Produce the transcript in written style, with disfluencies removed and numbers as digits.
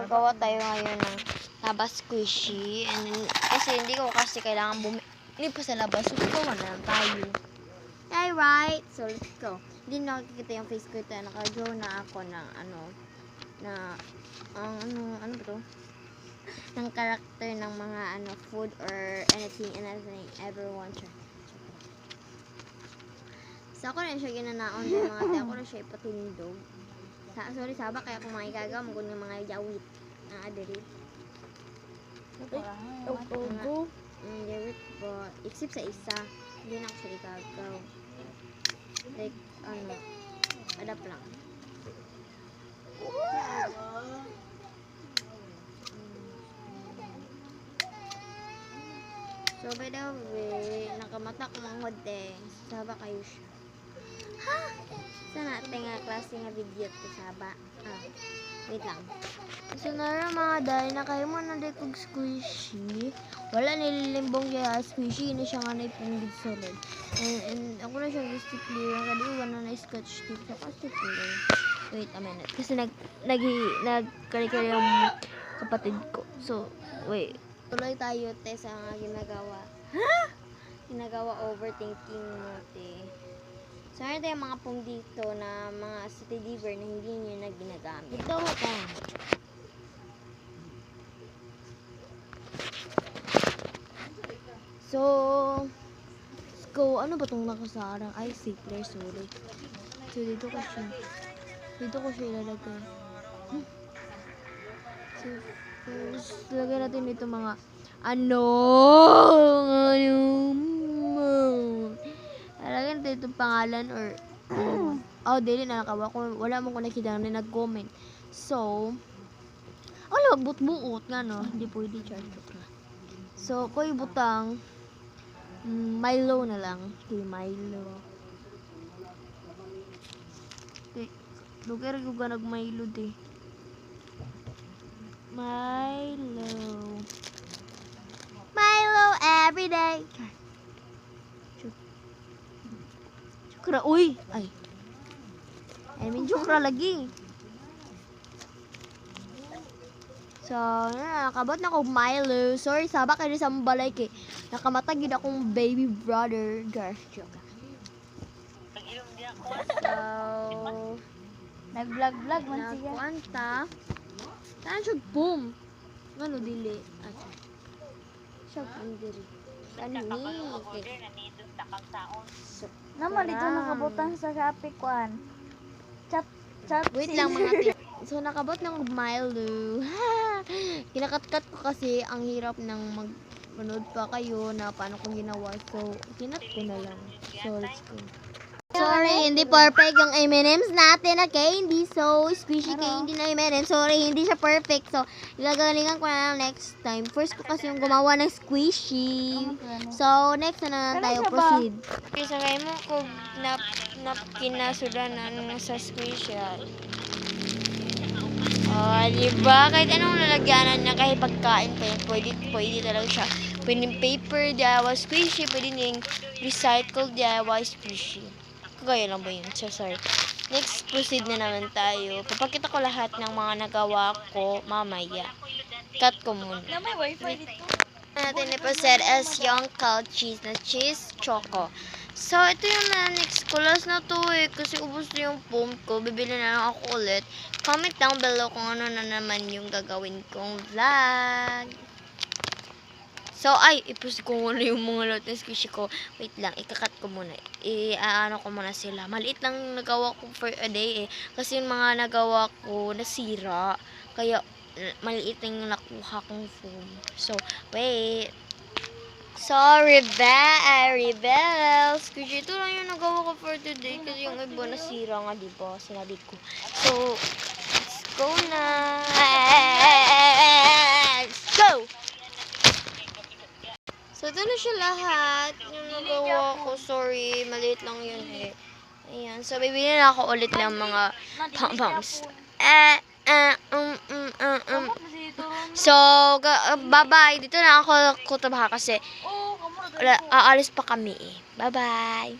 Gagawa tayo ngayon ng labas squishy. And then, kasi hindi ko kasi kailangan bumili pa sa labas. So, gawa na lang tayo. Alright. So, let's go. Hindi nakikita yung face ko ito. Naka-draw na ako ng ano ba to? Ng character ng mga food or anything everyone siya. So, ako na siya ginanaon ng mga tayo. Ako na siya ipatindog. Sorry, saba. Kaya kung mga igagaw, magod ng mga jawit. Ang adiri. Go. Jawit po. Except sa isa. Hindi na ako siya igagaw. Like, adapt lang. So, by the way, nakamata ko mga hote. Saba kayo siya. Ha? Sa natin nga klase nga video ito, saba. Wait lang. So, nara mga dahil na kayo mo na kong squishy. Wala nililimbong siya squishy. Hindi siya nga na ipindig solid. And ako na siya gusto clear. Ang kadiwan na scotch tape. So, kasi clear. Wait a minute. Kasi nagkari-kari yung kapatid ko. So, wait. Tuloy tayo, te, sa mga ginagawa. Ha? Ginagawa overthinking mo, te. So, ano tayong mga pong dito na mga city diver na hindi nyo na ginagamit. Ito mo ka. So, let's go. Ano ba itong nakasarang? Ay, stapler, sorry. So, dito ko siya ilalagay. So, first, lagay natin dito mga lagay natin itong pangalan or daily na nakawa ko. Wala mo ko nakita na nag-comment. So, magbut-buot nga, no? Hindi pwede charge ko. So, ko ibutang Milo na lang. Okay, Milo. Okay, lugar ko ka nag-Milo, di. Milo everyday. Chukra, uy! Ay. Chukra lagi. So, nakabot na ko Milo. Sorry, saba kayo sa balay kay nakamatagid akong baby brother. Gosh, joke. So, nag-vlog man siya. Nagkwanta. Saan siya? Boom! Ano, dili? Siya, ang dili. Saan ni? Naman dito nakabutang sa Shopee kuan. Chat. Wait lang mga pin. So, nakabot ng Milo. Kinakat-kat ko kasi ang hirap ng magpanood pa kayo na paano kong ginawa. So, kinat ko na lang. So, let's go. Sorry, hindi perfect yung M&M's natin, okay? Hindi so squishy kaya hindi na M&M's. Sorry, hindi siya perfect. So, ilagalingan ko na lang next time. First ko kasi yung gumawa ng squishy. So, next na tayo proceed. Okay, sakay mo ko napkin na sudanan sa squishy. Diba? Kahit anong lalagyanan niya, kahit pagkain pa yan, pwede talaga siya. Pwede paper, DIY squishy, pwede yung recycled DIY squishy. Kagaya lang ba yun? So, sorry. Next, proceed na naman tayo. Papakita ko lahat ng mga nagawa ko mamaya. Cut ko muna. Na may wifi dito. Natin ipaset as yung cold cheese na cheese choco. So, ito yung next ko. Last na to kasi ubos na yung foam ko. Bibili na lang ako ulit. Comment down below kung ano na naman yung gagawin kong vlog. So, ipost ko muna yung mga lahat ng squishy ko. Wait lang, ikakat ko muna. Ano ko muna sila. Maliit lang nagawa ko for a day Kasi yung mga nagawa ko nasira. Kaya, maliit lang yung nakuha kong foam. So, wait. Sorry, Rebel. Squishy, ito lang yung nagawa ko for today. Kasi yung iba nasira nga, diba? Sinabi ko. So, let's go na. Let's go! So, ito na siya lahat. Yung nagawa ko. Sorry, maliit lang yun Ayan. So, bibili na ako ulit ng mga pom-poms. So, bye-bye. Dito na ako kutabaha kasi aalis pa kami Bye-bye.